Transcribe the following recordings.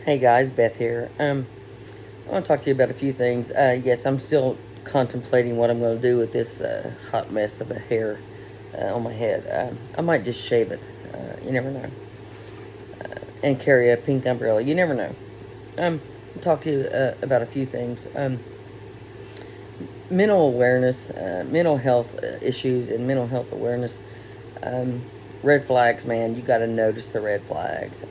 Hey guys, Beth here. I want to talk to you about a few things. Yes, I'm still contemplating what I'm going to do with this hot mess of a hair on my head. I might just shave it. You never know. And carry a pink umbrella. You never know. I'll talk to you about a few things. Mental awareness, mental health issues, and mental health awareness. Red flags, man. You got to notice the red flags.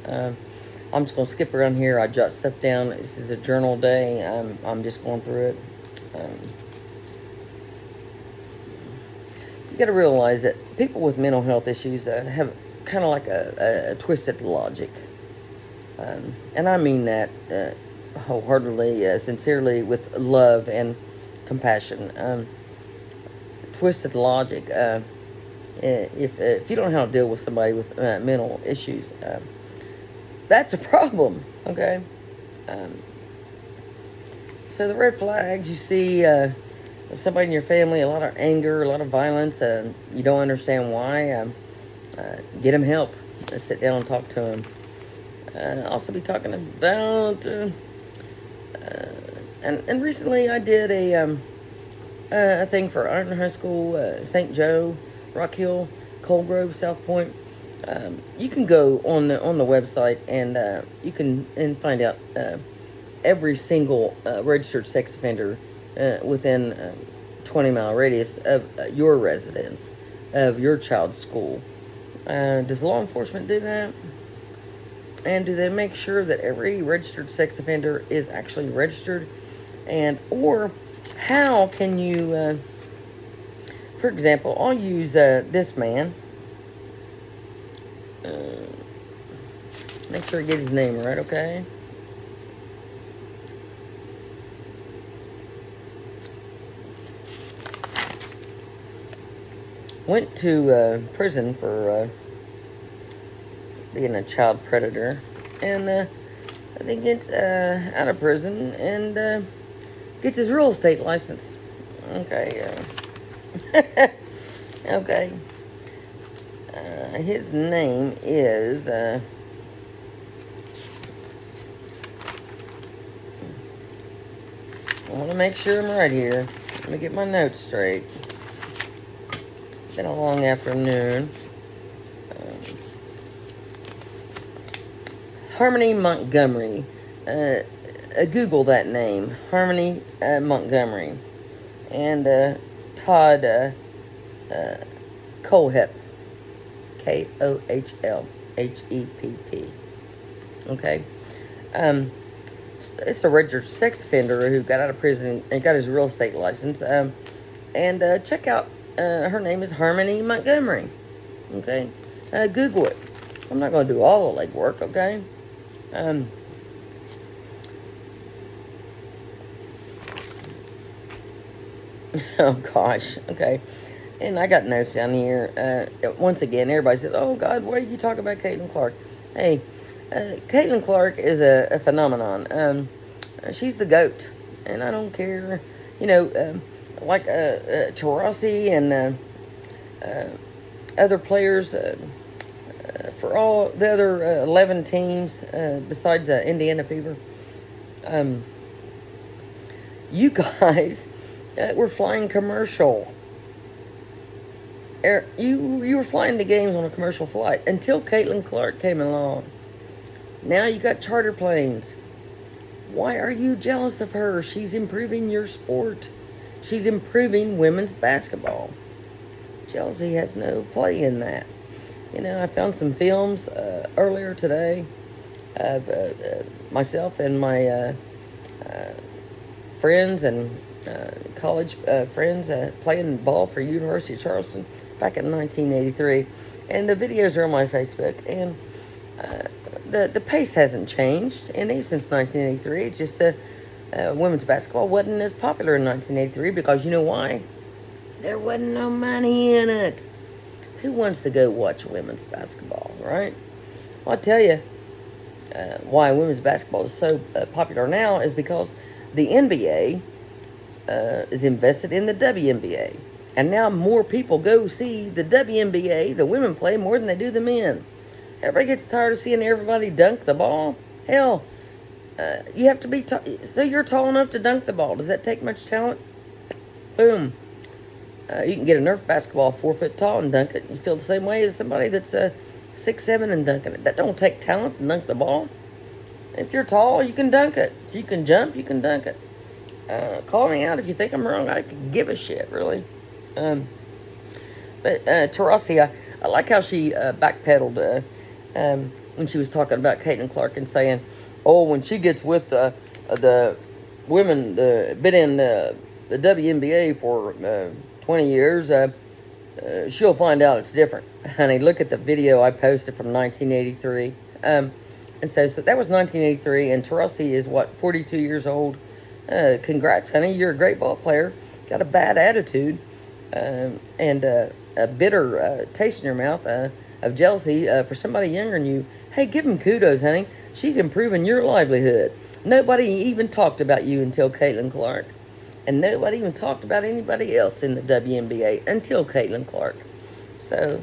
I'm just going to skip around here. I jot stuff down. This is a journal day. I'm just going through it. You got to realize that people with mental health issues have kind of like a twisted logic. And I mean that wholeheartedly, sincerely, with love and compassion. Twisted logic. If you don't know how to deal with somebody with mental issues, that's a problem, okay? So the red flags, you see somebody in your family, a lot of anger, a lot of violence, you don't understand why, get them help. Sit down and talk to them. I'll also be talking about, and recently I did a thing for Iron High School, St. Joe, Rock Hill, Cold Grove, South Point. You can go on the website and you can find out every single registered sex offender within 20-mile radius of your residence, of your child's school. Does law enforcement do that? And do they make sure that every registered sex offender is actually registered? And or how can you, for example, I'll use this man. Make sure I get his name right, okay? Went to prison for being a child predator, and I think gets out of prison and gets his real estate license. Okay. Okay. His name is I want to make sure I'm right here. Let me get my notes straight. It's been a long afternoon. Harmony Montgomery. Google that name. Harmony Montgomery. And Todd Kohlhepp. Kohlhepp. Okay. It's a registered sex offender who got out of prison and got his real estate license. And check out, her name is Harmony Montgomery. Okay. Google it. I'm not going to do all the legwork, okay? Oh, gosh. Okay. And I got notes down here. Once again, everybody said, oh, God, why do you talk about Caitlyn Clark? Hey, Caitlyn Clark is a phenomenon. She's the GOAT. And I don't care, like Taurasi and other players, for all the other 11 teams besides Indiana Fever. You guys were flying commercial. You were flying the games on a commercial flight until Caitlyn Clark came along. Now you got charter planes. Why are you jealous of her? She's improving your sport. She's improving women's basketball. Jealousy has no play in that. I found some films earlier today of myself and my friends and college friends playing ball for University of Charleston back in 1983. And the videos are on my Facebook. And the pace hasn't changed any since 1983. It's just women's basketball wasn't as popular in 1983 because you know why? There wasn't no money in it. Who wants to go watch women's basketball, right? Well, I'll tell you why women's basketball is so popular now is because the NBA is invested in the WNBA. And now more people go see the WNBA, the women play, more than they do the men. Everybody gets tired of seeing everybody dunk the ball. Hell, You have to be so you're tall enough to dunk the ball. Does that take much talent? Boom. You can get a Nerf basketball 4 foot tall and dunk it. You feel the same way as somebody that's 6'7" and dunking it. That don't take talent to dunk the ball. If you're tall, you can dunk it. If you can jump, you can dunk it. Call me out if you think I'm wrong. I could give a shit, really. But Taurasi, I like how she backpedaled when she was talking about Caitlyn Clark and saying, oh, when she gets with the women, been in the WNBA for 20 years, she'll find out it's different. Honey, look at the video I posted from 1983. And so that was 1983, and Taurasi is, 42 years old. Congrats, honey. You're a great ball player. Got a bad attitude and a bitter taste in your mouth of jealousy for somebody younger than you. Hey, give him kudos, honey. She's improving your livelihood. Nobody even talked about you until Caitlyn Clark. And nobody even talked about anybody else in the WNBA until Caitlyn Clark. So,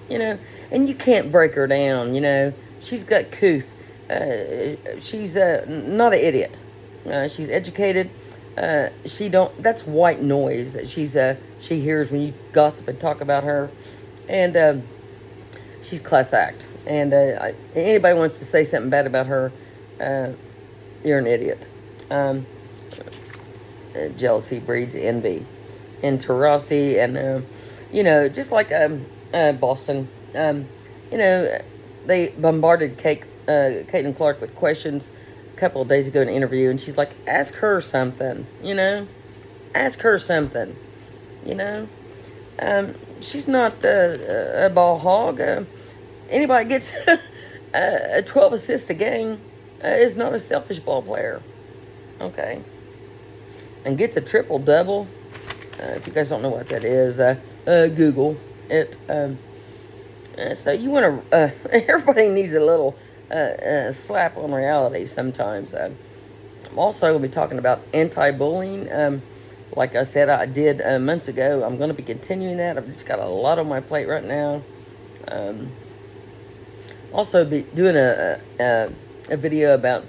and you can't break her down, She's got couth. She's not an idiot. She's educated. That's white noise that she hears when you gossip and talk about her. And she's class act. And anybody wants to say something bad about her, you're an idiot. Jealousy breeds envy. And Taurasi and, just like Boston, they bombarded Caitlyn Clark with questions a couple of days ago in an interview, and she's like, ask her something, ask her something, she's not a ball hog. Anybody gets a 12 assists a game is not a selfish ball player, okay, and gets a triple-double. If you guys don't know what that is, Google it. So you want to, everybody needs a little slap on reality sometimes. I'm also going to be talking about anti-bullying. Like I said, I did months ago. I'm going to be continuing that. I've just got a lot on my plate right now. Also be doing a video about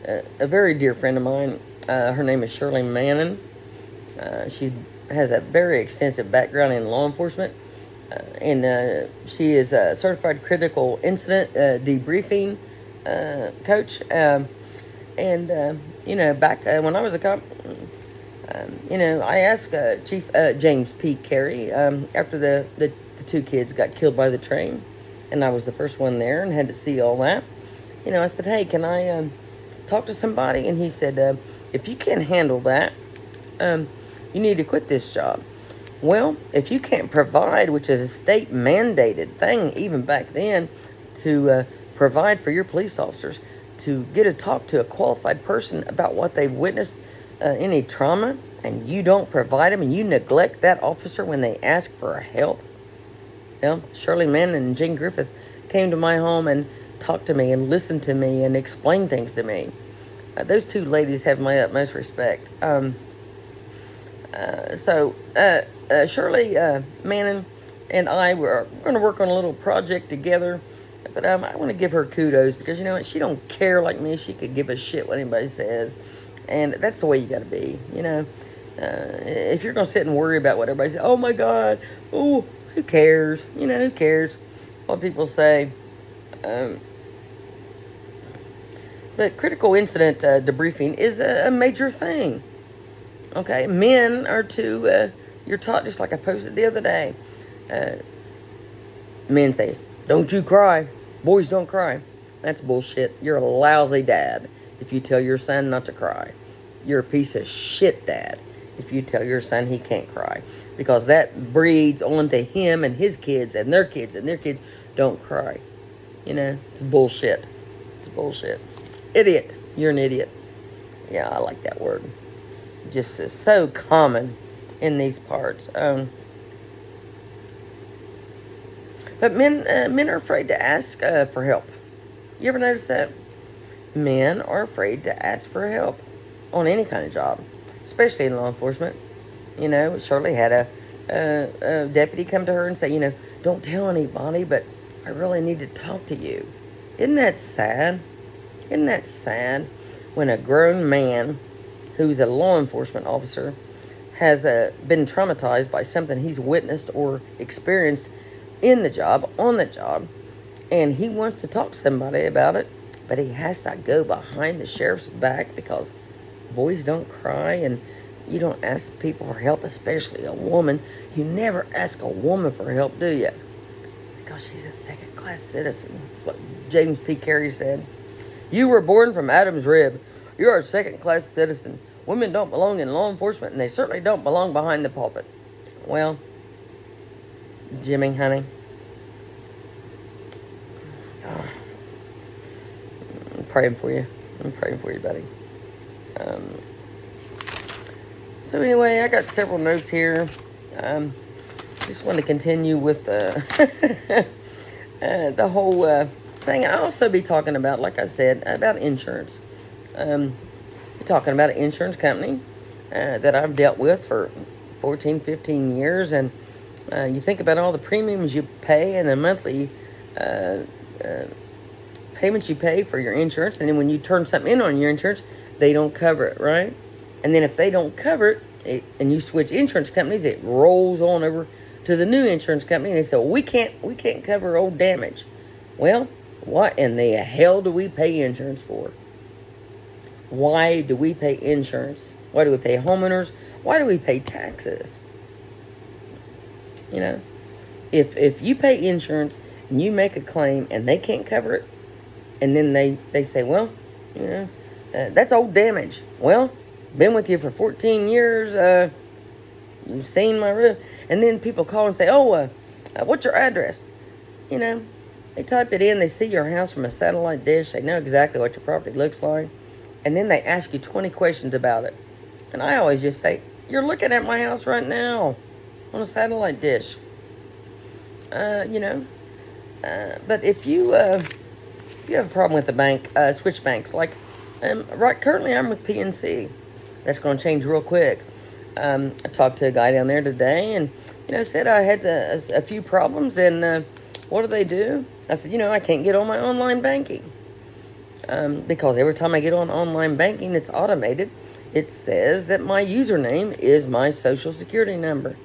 a very dear friend of mine. Her name is Shirley Mannon. She has a very extensive background in law enforcement. And she is a certified critical incident debriefing coach. Back when I was a cop, I asked Chief James P. Carey after the two kids got killed by the train, and I was the first one there and had to see all that. I said, hey, can I talk to somebody? And he said, if you can't handle that, you need to quit this job. Well, if you can't provide, which is a state-mandated thing even back then, to provide for your police officers, to get to talk to a qualified person about what they've witnessed, any trauma, and you don't provide them, and you neglect that officer when they ask for help. Well, Shirley Mann and Jane Griffith came to my home and talked to me and listened to me and explained things to me. Those two ladies have my utmost respect. Shirley Mannon and I were going to work on a little project together, but I want to give her kudos because, you know what, she don't care like me. She could give a shit what anybody says, and that's the way you got to be, if you're going to sit and worry about what everybody says, oh my God, oh, who cares? Who cares what people say? But critical incident debriefing is a major thing. Okay, men are you're taught, just like I posted the other day. Men say, don't you cry. Boys don't cry. That's bullshit. You're a lousy dad if you tell your son not to cry. You're a piece of shit dad if you tell your son he can't cry. Because that breeds onto him and his kids and their kids and their kids don't cry. It's bullshit. It's bullshit. Idiot. You're an idiot. Yeah, I like that word. Just is so common in these parts. But men are afraid to ask for help. You ever notice that? Men are afraid to ask for help on any kind of job, especially in law enforcement. Shirley had a deputy come to her and say, don't tell anybody, but I really need to talk to you. Isn't that sad? Isn't that sad? when a grown man who's a law enforcement officer has been traumatized by something he's witnessed or experienced in the job, on the job, and he wants to talk to somebody about it, but he has to go behind the sheriff's back because boys don't cry, and you don't ask people for help, especially a woman. You never ask a woman for help, do you? Because she's a second-class citizen. That's what James P. Carey said. You were born from Adam's rib. You are a second-class citizen. Women don't belong in law enforcement, and they certainly don't belong behind the pulpit. Well, Jimmy, honey, I'm praying for you. I'm praying for you, buddy. So anyway, I got several notes here. Just want to continue with the the whole thing. I'll also be talking about, like I said, about insurance. Talking about an insurance company that I've dealt with for 14, 15 years. And you think about all the premiums you pay and the monthly payments you pay for your insurance. And then when you turn something in on your insurance, they don't cover it, right? And then if they don't cover it, and you switch insurance companies, it rolls on over to the new insurance company, and they say, well, we can't cover old damage. Well, what in the hell do we pay insurance for? Why do we pay insurance? Why do we pay homeowners? Why do we pay taxes? You know, if you pay insurance and you make a claim and they can't cover it, and then they say, well, you know, that's old damage. Well, been with you for 14 years. You've seen my roof. And then people call and say, oh, what's your address? You know, they type it in. They see your house from a satellite dish. They know exactly what your property looks like. And then they ask you 20 questions about it. And I always just say, you're looking at my house right now on a satellite dish. You know. But if you have a problem with the bank, switch banks. Like, currently I'm with PNC. That's going to change real quick. I talked to a guy down there today, and said I had a few problems, and what do? I said, I can't get on my online banking because every time I get on online banking, it's automated. It says that my username is my social security number.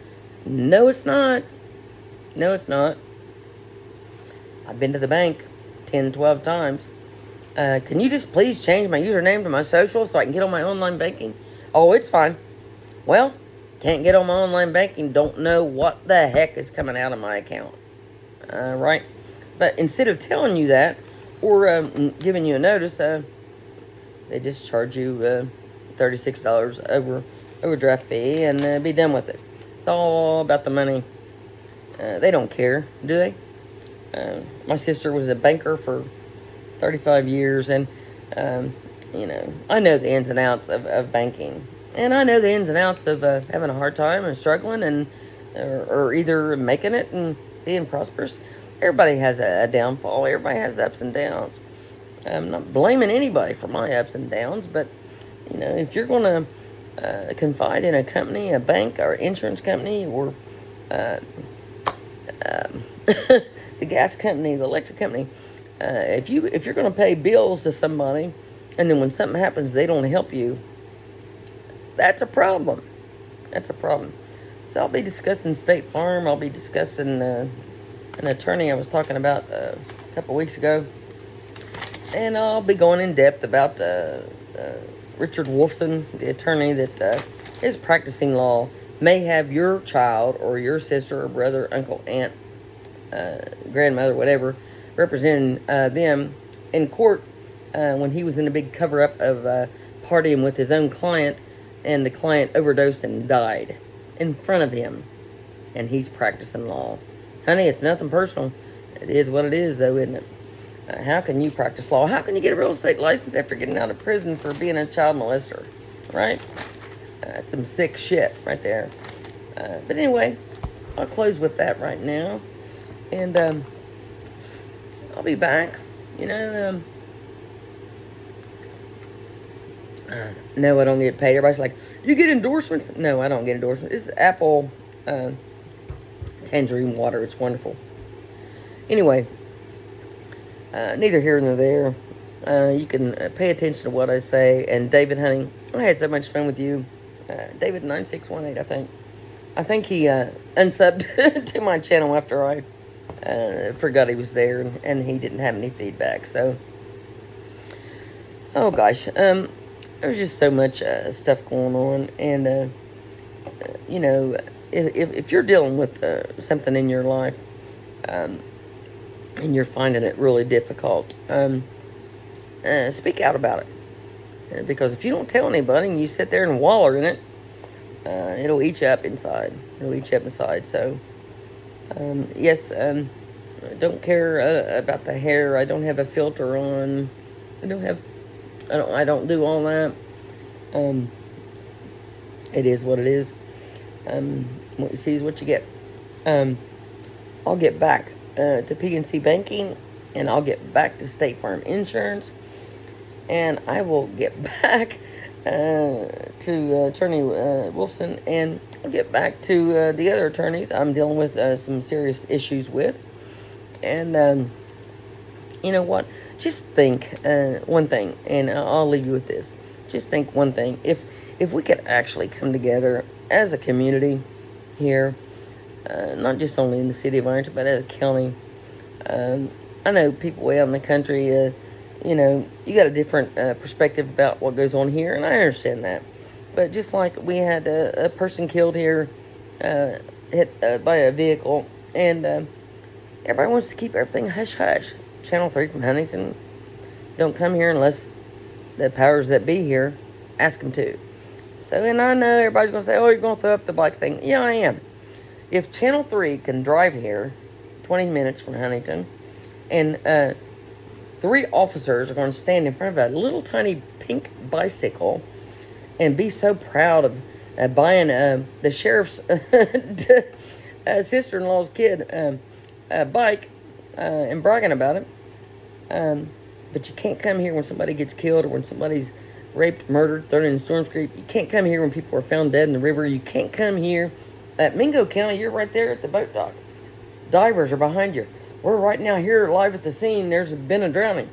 No, it's not. No, it's not. I've been to the bank 10, 12 times. Can you just please change my username to my social so I can get on my online banking? Oh, it's fine. Well, can't get on my online banking. Don't know what the heck is coming out of my account. Right? But instead of telling you that or giving you a notice, they just charge you $36 overdraft fee and be done with it. It's all about the money. They don't care, do they? My sister was a banker for 35 years, and I know the ins and outs of banking, and I know the ins and outs of having a hard time and struggling, and or either making it and being prosperous. Everybody has a downfall. Everybody has ups and downs. I'm not blaming anybody for my ups and downs, but if you're going to confide in a company, a bank, or insurance company, or the gas company, the electric company, if you're going to pay bills to somebody, and then when something happens, they don't help you, that's a problem. That's a problem. So I'll be discussing State Farm. I'll be discussing an attorney I was talking about a couple weeks ago, and I'll be going in depth about Richard Wolfson, the attorney that is practicing law, may have your child or your sister or brother, uncle, aunt, grandmother, whatever, representing them in court when he was in a big cover-up of partying with his own client, and the client overdosed and died in front of him, and he's practicing law. Honey, it's nothing personal. It is what it is, though, isn't it? How can you practice law? How can you get a real estate license after getting out of prison for being a child molester, right? Some sick shit right there. But anyway, I'll close with that right now. And I'll be back. No, I don't get paid. Everybody's like, you get endorsements? No, I don't get endorsements. This is apple tangerine water. It's wonderful. Anyway, neither here nor there. You can pay attention to what I say. And David, honey, I had so much fun with you. David 9618, I think. I think he unsubbed to my channel after I forgot he was there, and he didn't have any feedback. So, oh gosh, there's just so much stuff going on, and you know, if you're dealing with something in your life, and you're finding it really difficult, speak out about it. Because if you don't tell anybody and you sit there and waller in it, it'll eat you up inside. It'll eat you up inside. So, yes, I don't care about the hair. I don't have a filter on. I don't do all that. It is what it is. What you see is what you get. I'll get back to PNC Banking, and I'll get back to State Farm Insurance, and I will get back to Attorney Wolfson, and I'll get back to the other attorneys I'm dealing with some serious issues with. And you know what? Just think one thing, and I'll leave you with this. Just think one thing. If we could actually come together as a community here, not just only in the city of Ironton, but as a county. I know people way out in the country, you know, you got a different perspective about what goes on here, and I understand that. But just like we had a person killed here, hit by a vehicle, and everybody wants to keep everything hush-hush. Channel 3 from Huntington don't come here unless the powers that be here ask them to. So, and I know everybody's going to say, oh, you're going to throw up the bike thing. Yeah, I am. If Channel 3 can drive here 20 minutes from Huntington, and 3 officers are going to stand in front of a little tiny pink bicycle and be so proud of buying the sheriff's sister-in-law's kid a bike and bragging about it. But you can't come here when somebody gets killed or when somebody's raped, murdered, thrown in Storms Creek. You can't come here when people are found dead in the river. You can't come here at Mingo County. You're right there at the boat dock. Divers are behind you. We're right now here live at the scene. There's been a drowning.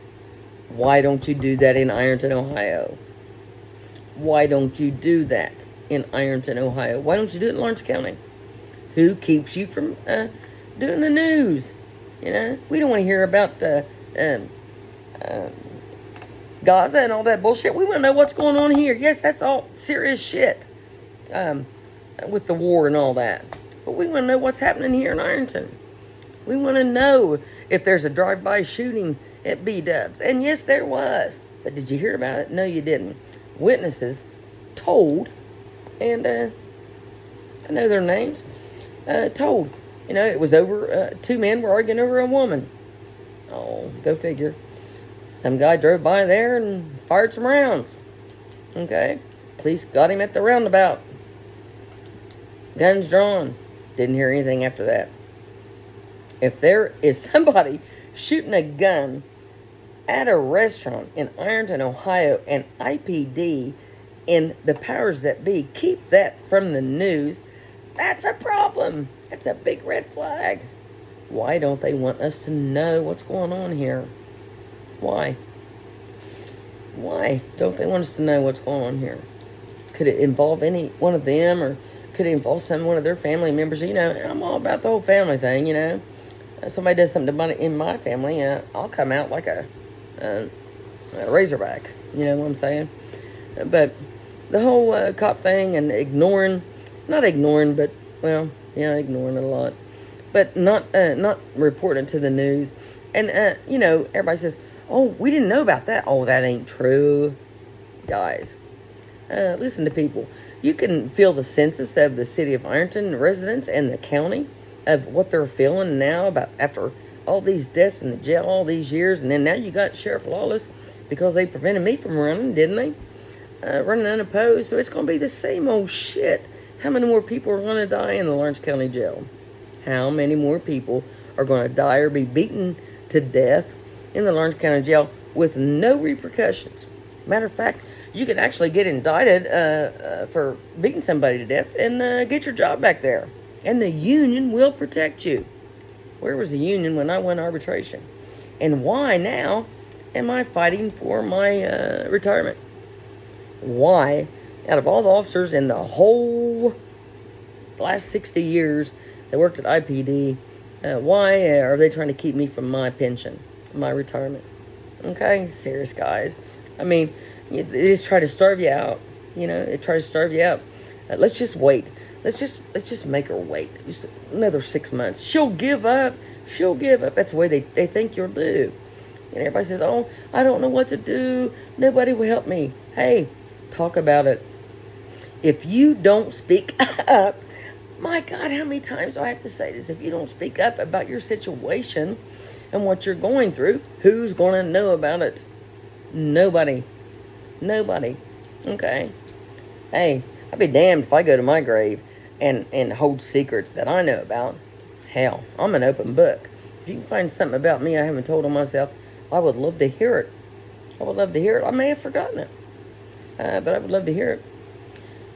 Why don't you do that in Ironton, Ohio? Why don't you do that in Ironton, Ohio? Why don't you do it in Lawrence County? Who keeps you from doing the news? You know, we don't want to hear about Gaza and all that bullshit. We want to know what's going on here. Yes, that's all serious shit with the war and all that. But we want to know what's happening here in Ironton. We want to know if there's a drive-by shooting at B-Dubs. And yes, there was. But did you hear about it? No, you didn't. Witnesses told, and I know their names, told. You know, it was over, 2 men were arguing over a woman. Oh, go figure. Some guy drove by there and fired some rounds. Okay? Police got him at the roundabout. Guns drawn. Didn't hear anything after that. If there is somebody shooting a gun at a restaurant in Ironton, Ohio, and IPD and the powers that be keep that from the news, that's a problem. That's a big red flag. Why don't they want us to know what's going on here? Why? Why don't they want us to know what's going on here? Could it involve any one of them, or could it involve one of their family members? You know, I'm all about the whole family thing, you know. If somebody does something in my family, I'll come out like a razorback. You know what I'm saying? But the whole cop thing and not ignoring, but, well, yeah, ignoring it a lot. But not reporting to the news. And, you know, everybody says, oh, we didn't know about that. Oh, that ain't true. Guys, listen to people. You can feel the census of the city of Ironton residents and the county of what they're feeling now about after all these deaths in the jail all these years. And then now you got Sheriff Lawless because they prevented me from running, didn't they? Running unopposed. So it's going to be the same old shit. How many more people are going to die in the Lawrence County Jail? How many more people are going to die or be beaten to death in the Lawrence County Jail with no repercussions? Matter of fact, you could actually get indicted for beating somebody to death and get your job back there. And the union will protect you. Where was the union when I won arbitration? And why now am I fighting for my retirement? Why, out of all the officers in the whole last 60 years that worked at IPD, why are they trying to keep me from my pension, my retirement? Okay, serious guys. I mean, they just try to starve you out. They try to starve you out. Let's just wait. Let's just make her wait. Just another 6 months. She'll give up. She'll give up. That's the way they think you'll do. And everybody says, oh, I don't know what to do. Nobody will help me. Hey, talk about it. If you don't speak up, my God, how many times do I have to say this? If you don't speak up about your situation and what you're going through, who's going to know about it? Nobody. Nobody. Okay? Hey, I'd be damned if I go to my grave and hold secrets that I know about. Hell, I'm an open book. If you can find something about me I haven't told on myself, I would love to hear it. I would love to hear it. I may have forgotten it. But I would love to hear it.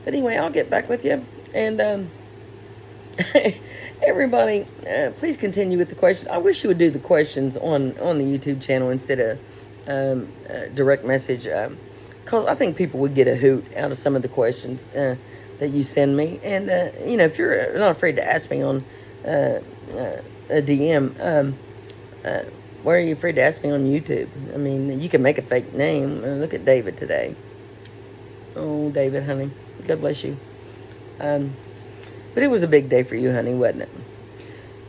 But anyway, I'll get back with you. And everybody, please continue with the questions. I wish you would do the questions on the YouTube channel instead of direct message. Because I think people would get a hoot out of some of the questions that you send me. And, if you're not afraid to ask me on a DM, why are you afraid to ask me on YouTube? I mean, you can make a fake name. Look at David today. Oh, David, honey. God bless you. But it was a big day for you, honey, wasn't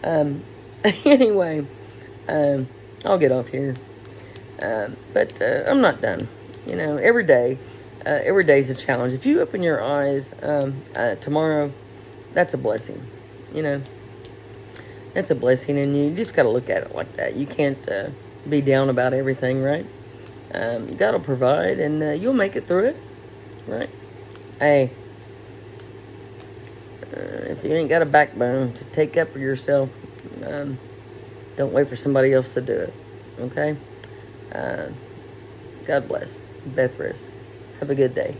it? Anyway, I'll get off here. But I'm not done. Every day is a challenge. If you open your eyes tomorrow, that's a blessing. That's a blessing, and you just got to look at it like that. You can't be down about everything, right? God will provide, and you'll make it through it, right? Hey, if you ain't got a backbone to take up for yourself, don't wait for somebody else to do it, okay? God bless. Beth rest. Have a good day.